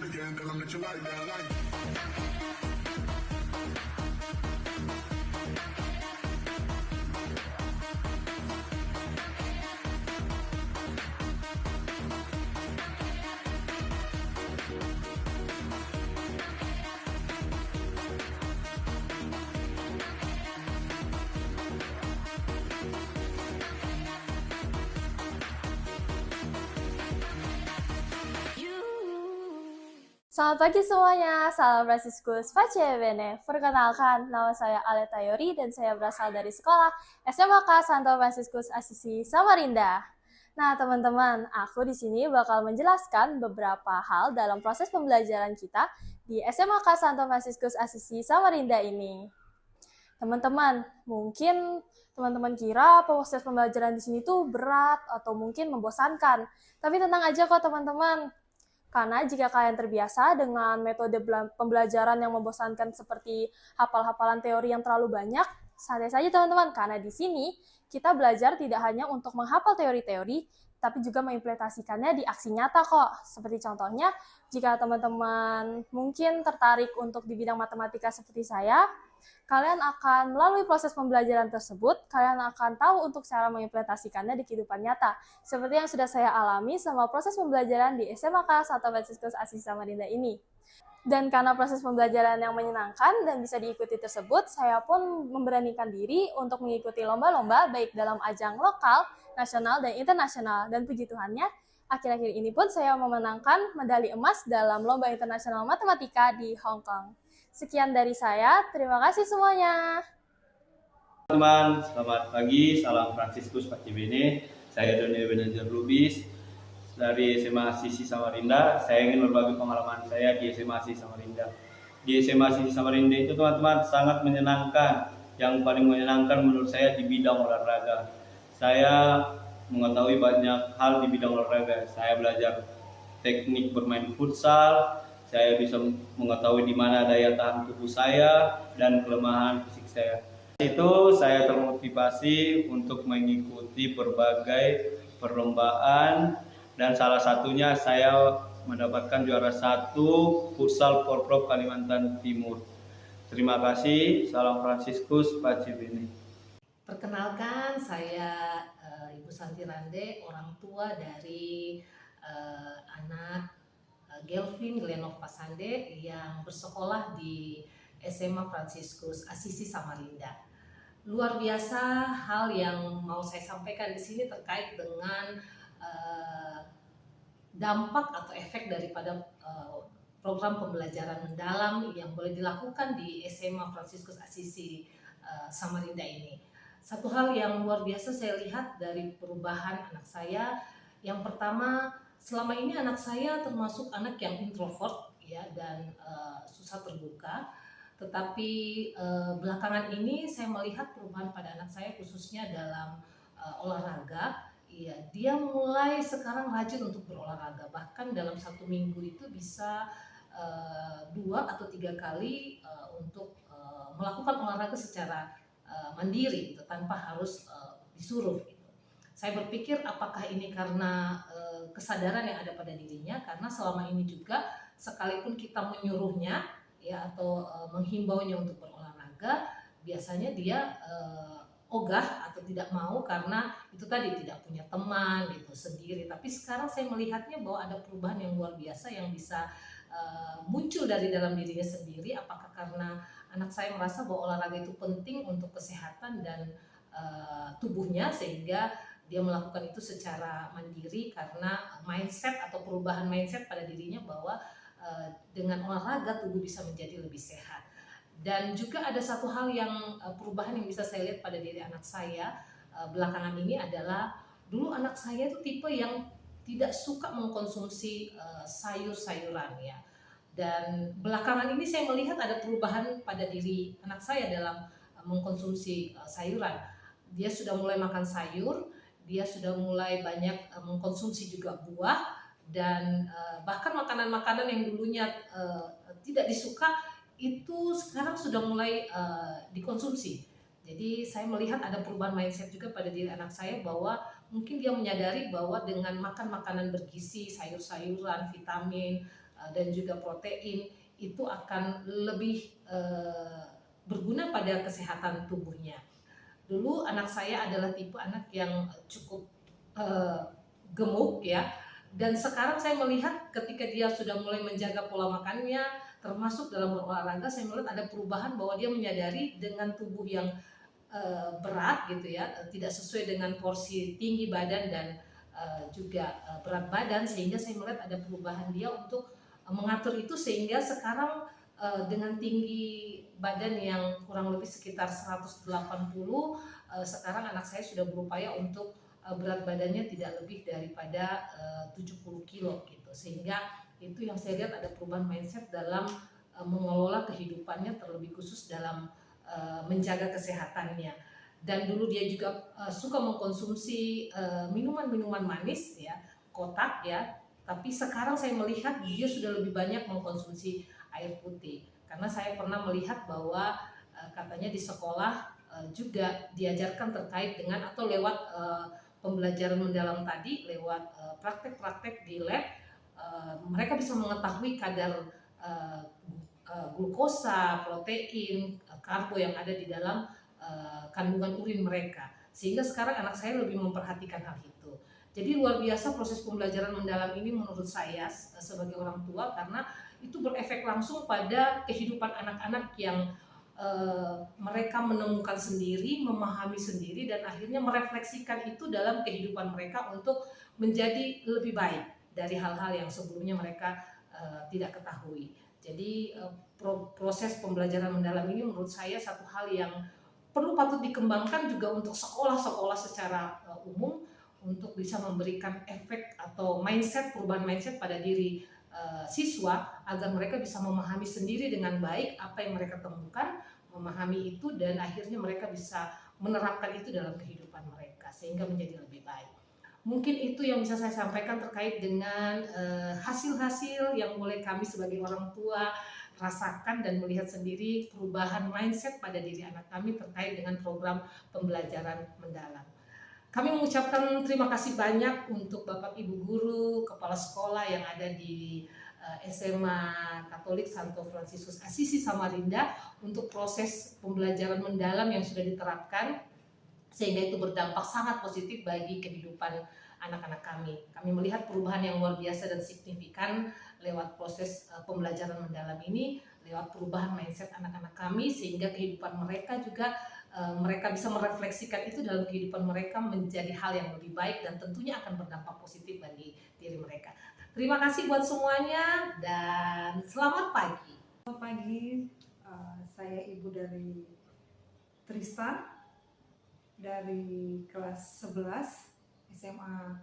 again, tell them that you like that life. Selamat pagi semuanya, salam Franciscus Pace Bene. Perkenalkan, nama saya Aleta Yori dan saya berasal dari sekolah SMK Santo Franciscus Assisi Samarinda. Nah, teman-teman, aku di sini bakal menjelaskan beberapa hal dalam proses pembelajaran kita di SMK Santo Franciscus Assisi Samarinda ini. Teman-teman, mungkin teman-teman kira proses pembelajaran di sini tuh berat atau mungkin membosankan. Tapi tenang aja kok teman-teman. Karena jika kalian terbiasa dengan metode pembelajaran yang membosankan seperti hafal-hafalan teori yang terlalu banyak, santai saja teman-teman, karena di sini kita belajar tidak hanya untuk menghafal teori-teori, tapi juga mengimplementasikannya di aksi nyata kok. Seperti contohnya, jika teman-teman mungkin tertarik untuk di bidang matematika seperti saya, kalian akan melalui proses pembelajaran tersebut, kalian akan tahu untuk cara mengimplementasikannya di kehidupan nyata. Seperti yang sudah saya alami selama proses pembelajaran di SMK Santo Franciscus Assisi Samarinda ini. Dan karena proses pembelajaran yang menyenangkan dan bisa diikuti tersebut, saya pun memberanikan diri untuk mengikuti lomba-lomba baik dalam ajang lokal, nasional, dan internasional. Dan puji Tuhannya, akhir-akhir ini pun saya memenangkan medali emas dalam lomba internasional matematika di Hong Kong. Sekian dari saya, terima kasih semuanya. Teman-teman, selamat pagi, salam Franciscus Pace Bene. Saya Doni Ebenezer Lubis dari SMA Assisi Samarinda. Saya ingin berbagi pengalaman saya di SMA Assisi Samarinda. Di SMA Assisi Samarinda itu teman-teman sangat menyenangkan. Yang paling menyenangkan menurut saya di bidang olahraga. Saya mengetahui banyak hal di bidang olahraga. Saya belajar teknik bermain futsal. Saya bisa mengetahui di mana daya tahan tubuh saya dan kelemahan fisik saya. Itu saya termotivasi untuk mengikuti berbagai perlombaan dan salah satunya saya mendapatkan juara 1 futsal Porprov Kalimantan Timur. Terima kasih. Salam Franciscus Pace Bene. Perkenalkan, saya Ibu Santi Rande, orang tua dari anak Gelvin Glenov Pasande yang bersekolah di SMA Franciscus Assisi Samarinda. Luar biasa hal yang mau saya sampaikan di sini terkait dengan dampak atau efek daripada program pembelajaran mendalam yang boleh dilakukan di SMA Franciscus Assisi Samarinda ini. Satu hal yang luar biasa saya lihat dari perubahan anak saya, yang pertama, selama ini anak saya termasuk anak yang introvert ya dan susah terbuka. Tetapi belakangan ini saya melihat perubahan pada anak saya khususnya dalam olahraga. Ya, dia mulai sekarang rajin untuk berolahraga. Bahkan dalam 1 minggu itu bisa 2 atau 3 kali untuk melakukan olahraga secara mandiri gitu, tanpa harus disuruh gitu. Saya berpikir apakah ini karena kesadaran yang ada pada dirinya, karena selama ini juga sekalipun kita menyuruhnya ya atau menghimbaunya untuk berolahraga, biasanya dia ogah atau tidak mau karena itu tadi tidak punya teman gitu, sendiri. Tapi sekarang saya melihatnya bahwa ada perubahan yang luar biasa yang bisa muncul dari dalam dirinya sendiri. Apakah karena anak saya merasa bahwa olahraga itu penting untuk kesehatan dan tubuhnya, sehingga dia melakukan itu secara mandiri karena mindset atau perubahan mindset pada dirinya bahwa dengan olahraga tubuh bisa menjadi lebih sehat. Dan juga ada satu hal yang perubahan yang bisa saya lihat pada diri anak saya belakangan ini adalah, dulu anak saya itu tipe yang tidak suka mengkonsumsi sayur-sayuran ya. Dan belakangan ini saya melihat ada perubahan pada diri anak saya dalam mengkonsumsi sayuran. Dia sudah mulai makan sayur, dia sudah mulai banyak mengkonsumsi juga buah, dan bahkan makanan-makanan yang dulunya tidak disuka itu sekarang sudah mulai dikonsumsi. Jadi saya melihat ada perubahan mindset juga pada diri anak saya, bahwa mungkin dia menyadari bahwa dengan makan makanan bergizi, sayur-sayuran, vitamin, dan juga protein itu akan lebih berguna pada kesehatan tubuhnya. Dulu anak saya adalah tipe anak yang cukup gemuk ya, dan sekarang saya melihat ketika dia sudah mulai menjaga pola makannya, termasuk dalam berolahraga, saya melihat ada perubahan bahwa dia menyadari dengan tubuh yang berat gitu ya, tidak sesuai dengan porsi tinggi badan dan juga berat badan, sehingga saya melihat ada perubahan dia untuk mengatur itu, sehingga sekarang dengan tinggi badan yang kurang lebih sekitar 180, sekarang anak saya sudah berupaya untuk berat badannya tidak lebih daripada 70 kilo gitu, sehingga itu yang saya lihat ada perubahan mindset dalam mengelola kehidupannya, terlebih khusus dalam menjaga kesehatannya. Dan dulu dia juga suka mengkonsumsi minuman-minuman manis ya, kotak ya, tapi sekarang saya melihat dia sudah lebih banyak mengkonsumsi air putih, karena saya pernah melihat bahwa katanya di sekolah juga diajarkan terkait dengan atau lewat pembelajaran mendalam tadi, lewat praktek-praktek di lab, mereka bisa mengetahui kadar glukosa, protein, karbo yang ada di dalam kandungan urin mereka, sehingga sekarang anak saya lebih memperhatikan hal itu. Jadi luar biasa proses pembelajaran mendalam ini menurut saya sebagai orang tua, karena itu berefek langsung pada kehidupan anak-anak yang mereka menemukan sendiri, memahami sendiri, dan akhirnya merefleksikan itu dalam kehidupan mereka untuk menjadi lebih baik dari hal-hal yang sebelumnya mereka tidak ketahui. Jadi proses pembelajaran mendalam ini menurut saya satu hal yang patut dikembangkan juga untuk sekolah-sekolah secara umum, untuk bisa memberikan efek atau perubahan mindset pada diri siswa, agar mereka bisa memahami sendiri dengan baik apa yang mereka temukan, memahami itu, dan akhirnya mereka bisa menerapkan itu dalam kehidupan mereka sehingga menjadi lebih baik. Mungkin itu yang bisa saya sampaikan terkait dengan hasil-hasil yang mulai kami sebagai orang tua rasakan dan melihat sendiri perubahan mindset pada diri anak kami terkait dengan program pembelajaran mendalam. Kami mengucapkan terima kasih banyak untuk Bapak Ibu Guru, Kepala Sekolah yang ada di SMA Katolik Santo Fransiskus Assisi Samarinda untuk proses pembelajaran mendalam yang sudah diterapkan, sehingga itu berdampak sangat positif bagi kehidupan anak-anak kami. Kami melihat perubahan yang luar biasa dan signifikan lewat proses pembelajaran mendalam ini, lewat perubahan mindset anak-anak kami, sehingga kehidupan mereka juga mereka bisa merefleksikan itu dalam kehidupan mereka menjadi hal yang lebih baik, dan tentunya akan berdampak positif bagi diri mereka. Terima kasih buat semuanya dan selamat pagi. Selamat pagi, saya ibu dari Tristan dari kelas 11 SMA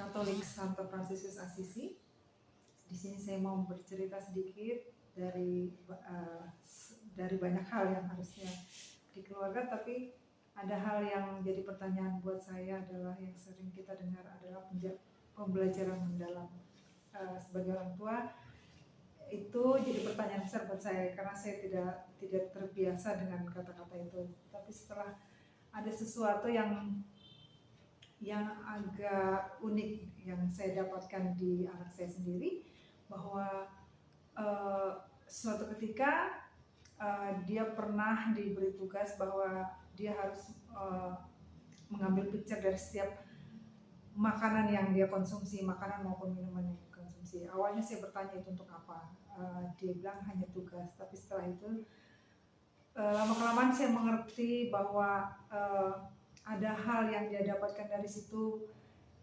Katolik Santo Fransiskus Assisi. Di sini saya mau bercerita sedikit dari banyak hal yang harusnya di keluarga, tapi ada hal yang jadi pertanyaan buat saya adalah yang sering kita dengar adalah pembelajaran mendalam. Sebagai orang tua itu jadi pertanyaan besar buat saya, karena saya tidak terbiasa dengan kata-kata itu. Tapi setelah ada sesuatu yang agak unik yang saya dapatkan di anak saya sendiri, bahwa suatu ketika dia pernah diberi tugas bahwa dia harus mengambil picture dari setiap makanan yang dia konsumsi, makanan maupun minuman yang dikonsumsi. Awalnya saya bertanya itu untuk apa, dia bilang hanya tugas. Tapi setelah itu lama-kelamaan saya mengerti bahwa ada hal yang dia dapatkan dari situ.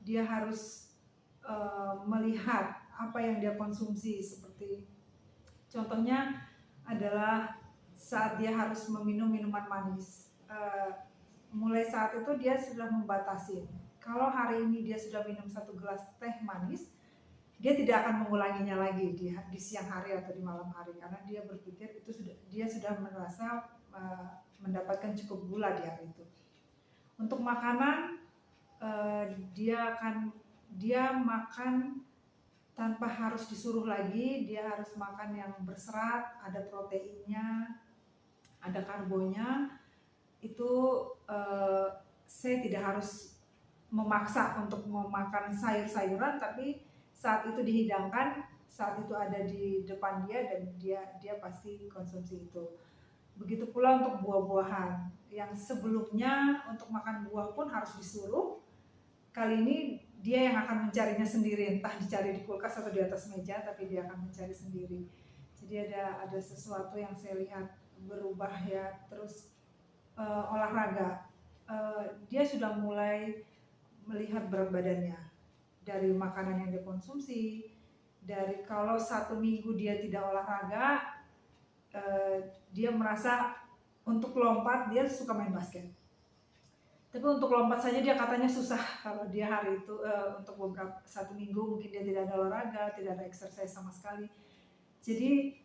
Dia harus melihat apa yang dia konsumsi, seperti contohnya adalah saat dia harus meminum minuman manis. Mulai saat itu dia sudah membatasi, kalau hari ini dia sudah minum 1 gelas teh manis, dia tidak akan mengulanginya lagi di siang hari atau di malam hari, karena dia berpikir dia sudah merasa mendapatkan cukup gula di hari itu. Untuk makanan, dia makan tanpa harus disuruh lagi. Dia harus makan yang berserat, ada proteinnya, ada karbonya. Itu saya tidak harus memaksa untuk memakan sayur-sayuran, tapi saat itu dihidangkan saat itu ada di depan dia dan dia pasti konsumsi itu. Begitu pula untuk buah-buahan yang sebelumnya untuk makan buah pun harus disuruh, kali ini dia yang akan mencarinya sendiri, entah dicari di kulkas atau di atas meja, tapi dia akan mencari sendiri. Jadi ada sesuatu yang saya lihat berubah ya. Terus olahraga, dia sudah mulai melihat berat badannya dari makanan yang dia konsumsi. Dari kalau 1 minggu dia tidak olahraga, dia merasa untuk lompat, dia suka main basket. Tapi untuk lompat saja dia katanya susah kalau dia hari itu untuk beberapa 1 minggu mungkin dia tidak ada olahraga, tidak ada exercise sama sekali. Jadi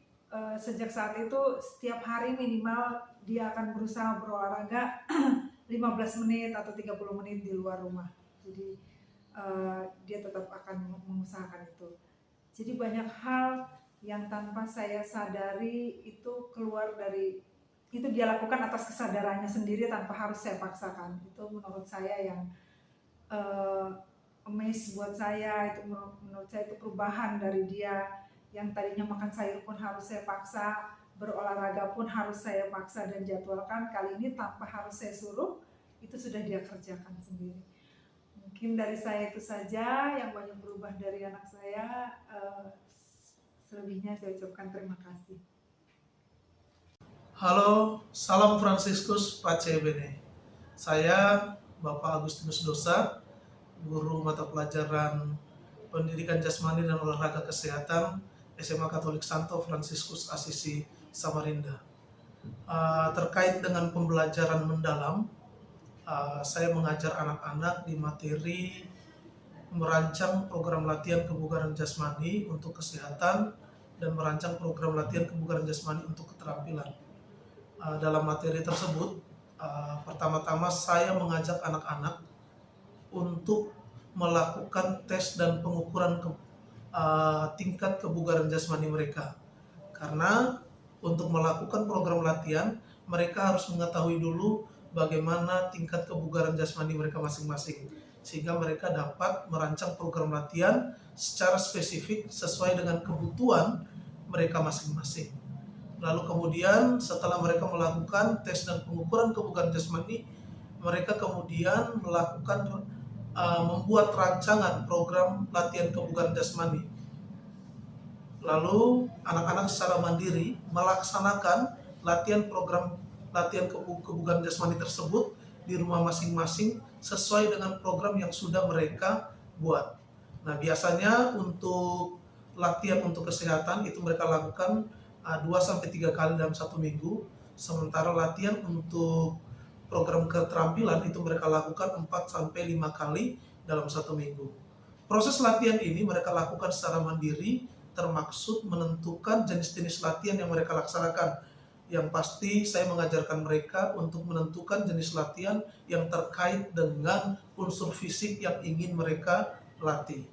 sejak saat itu setiap hari minimal dia akan berusaha berolahraga 15 menit atau 30 menit di luar rumah. Jadi dia tetap akan mengusahakan itu. Jadi banyak hal yang tanpa saya sadari itu keluar dari, itu dia lakukan atas kesadarannya sendiri tanpa harus saya paksakan. Itu menurut saya yang amaze buat saya. Itu menurut saya itu perubahan dari dia yang tadinya makan sayur pun harus saya paksa, berolahraga pun harus saya paksa dan jadwalkan. Kali ini tanpa harus saya suruh, itu sudah dia kerjakan sendiri. Mungkin dari saya itu saja yang banyak berubah dari anak saya. Selebihnya saya ucapkan terima kasih. Halo, salam Fransiskus Pacebene. Saya Bapak Agustinus Dosa, guru mata pelajaran Pendidikan Jasmani dan Olahraga Kesehatan SMA Katolik Santo Fransiskus Asisi Samarinda. Terkait dengan pembelajaran mendalam, saya mengajar anak-anak di materi merancang program latihan kebugaran jasmani untuk kesehatan dan merancang program latihan kebugaran jasmani untuk keterampilan. Dalam materi tersebut, pertama-tama saya mengajak anak-anak untuk melakukan tes dan pengukuran tingkat kebugaran jasmani mereka. Karena untuk melakukan program latihan, mereka harus mengetahui dulu bagaimana tingkat kebugaran jasmani mereka masing-masing, sehingga mereka dapat merancang program latihan secara spesifik sesuai dengan kebutuhan mereka masing-masing. Lalu kemudian setelah mereka melakukan tes dan pengukuran kebugaran jasmani, mereka kemudian melakukan membuat rancangan program latihan kebugaran jasmani. Lalu anak-anak secara mandiri melaksanakan program latihan kebugaran jasmani tersebut di rumah masing-masing sesuai dengan program yang sudah mereka buat. Nah, biasanya untuk latihan untuk kesehatan itu mereka lakukan 2-3 kali dalam 1 minggu, sementara latihan untuk program keterampilan itu mereka lakukan 4-5 kali dalam 1 minggu. Proses latihan ini mereka lakukan secara mandiri, termaksud menentukan jenis-jenis latihan yang mereka laksanakan. Yang pasti saya mengajarkan mereka untuk menentukan jenis latihan yang terkait dengan unsur fisik yang ingin mereka latih.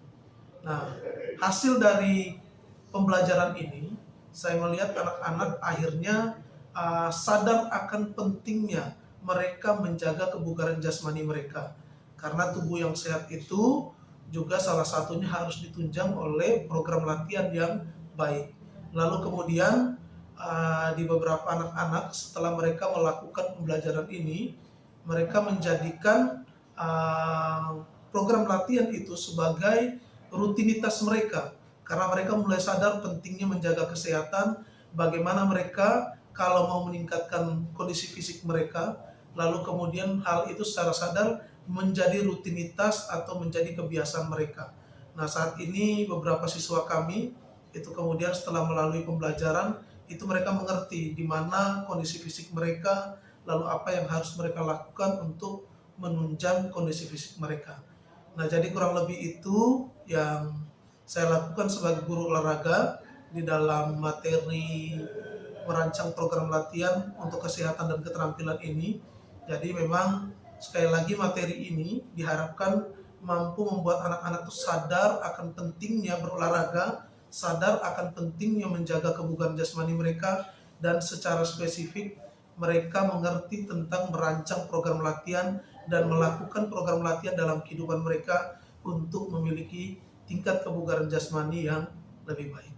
Nah, hasil dari pembelajaran ini, saya melihat anak-anak akhirnya sadar akan pentingnya mereka menjaga kebugaran jasmani mereka. Karena tubuh yang sehat itu juga salah satunya harus ditunjang oleh program latihan yang baik. Lalu kemudian di beberapa anak-anak setelah mereka melakukan pembelajaran ini, mereka menjadikan program latihan itu sebagai rutinitas mereka, karena mereka mulai sadar pentingnya menjaga kesehatan, bagaimana mereka kalau mau meningkatkan kondisi fisik mereka, lalu kemudian hal itu secara sadar menjadi rutinitas atau menjadi kebiasaan mereka. Nah, saat ini beberapa siswa kami itu kemudian setelah melalui pembelajaran itu mereka mengerti di mana kondisi fisik mereka, lalu apa yang harus mereka lakukan untuk menunjang kondisi fisik mereka. Nah, jadi kurang lebih itu yang saya lakukan sebagai guru olahraga di dalam materi merancang program latihan untuk kesehatan dan keterampilan ini. Jadi memang sekali lagi materi ini diharapkan mampu membuat anak-anak itu sadar akan pentingnya berolahraga, sadar akan pentingnya menjaga kebugaran jasmani mereka, dan secara spesifik mereka mengerti tentang merancang program latihan dan melakukan program latihan dalam kehidupan mereka untuk memiliki tingkat kebugaran jasmani yang lebih baik.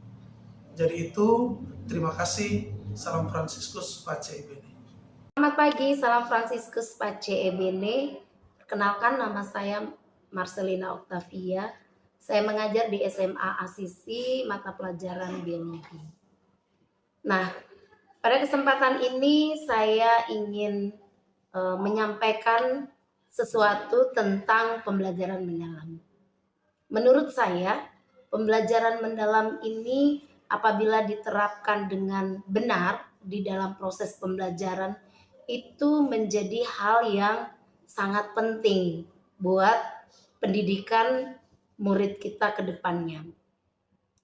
Jadi itu, terima kasih. Salam Fransiskus Pace Ebene. Selamat pagi, salam Fransiskus Pace Ebene. Perkenalkan, nama saya Marcelina Octavia. Saya mengajar di SMA Asisi, mata pelajaran biologi. Nah, pada kesempatan ini saya ingin menyampaikan sesuatu tentang pembelajaran mendalam. Menurut saya, pembelajaran mendalam ini apabila diterapkan dengan benar di dalam proses pembelajaran itu menjadi hal yang sangat penting buat pendidikan murid kita ke depannya.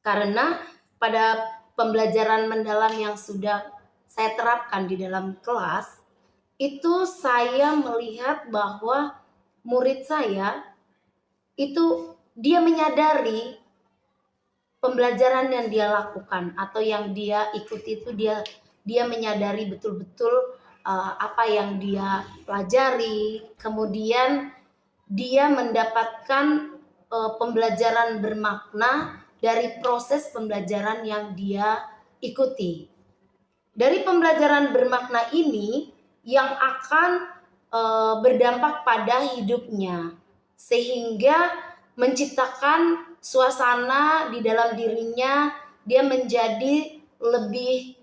Karena pada pembelajaran mendalam yang sudah saya terapkan di dalam kelas, itu saya melihat bahwa murid saya itu dia menyadari pembelajaran yang dia lakukan atau yang dia ikuti itu dia menyadari betul-betul apa yang dia pelajari, kemudian dia mendapatkan pembelajaran bermakna dari proses pembelajaran yang dia ikuti. Dari pembelajaran bermakna ini yang akan berdampak pada hidupnya, sehingga menciptakan suasana di dalam dirinya, dia menjadi lebih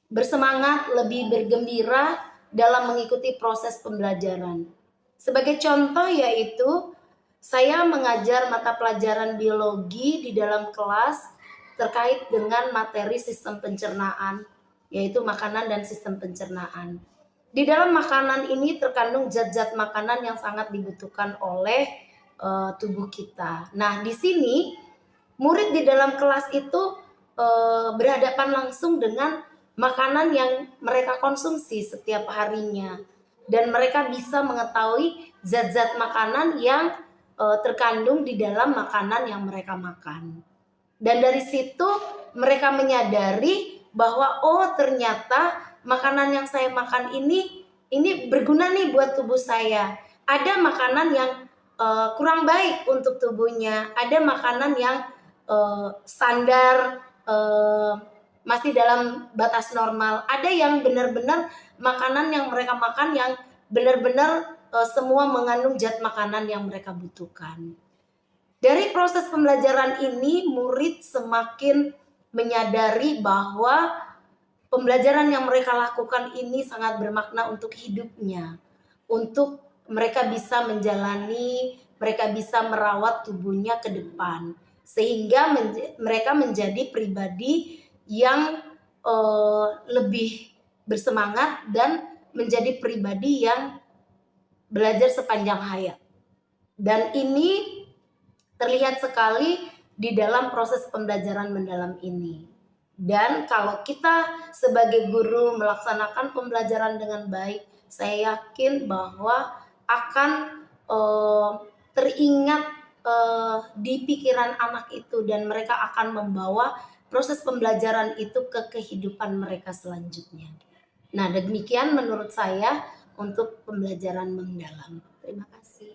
bersemangat, lebih bergembira dalam mengikuti proses pembelajaran. Sebagai contoh yaitu saya mengajar mata pelajaran biologi di dalam kelas terkait dengan materi sistem pencernaan, yaitu makanan dan sistem pencernaan. Di dalam makanan ini terkandung zat-zat makanan yang sangat dibutuhkan oleh tubuh kita. Nah, di sini murid di dalam kelas itu berhadapan langsung dengan makanan yang mereka konsumsi setiap harinya, dan mereka bisa mengetahui zat-zat makanan yang terkandung di dalam makanan yang mereka makan. Dan dari situ mereka menyadari bahwa oh ternyata makanan yang saya makan ini berguna nih buat tubuh saya. Ada makanan yang kurang baik untuk tubuhnya, ada makanan yang standar masih dalam batas normal, ada yang benar-benar makanan yang mereka makan yang benar-benar semua mengandung zat makanan yang mereka butuhkan. Dari proses pembelajaran ini murid semakin menyadari bahwa pembelajaran yang mereka lakukan ini sangat bermakna untuk hidupnya, untuk mereka bisa menjalani, mereka bisa merawat tubuhnya ke depan, sehingga mereka menjadi pribadi yang lebih bersemangat dan menjadi pribadi yang belajar sepanjang hayat. Dan ini terlihat sekali di dalam proses pembelajaran mendalam ini. Dan kalau kita sebagai guru melaksanakan pembelajaran dengan baik, saya yakin bahwa akan teringat di pikiran anak itu, dan mereka akan membawa proses pembelajaran itu ke kehidupan mereka selanjutnya. Nah, demikian menurut saya untuk pembelajaran mendalam. Terima kasih.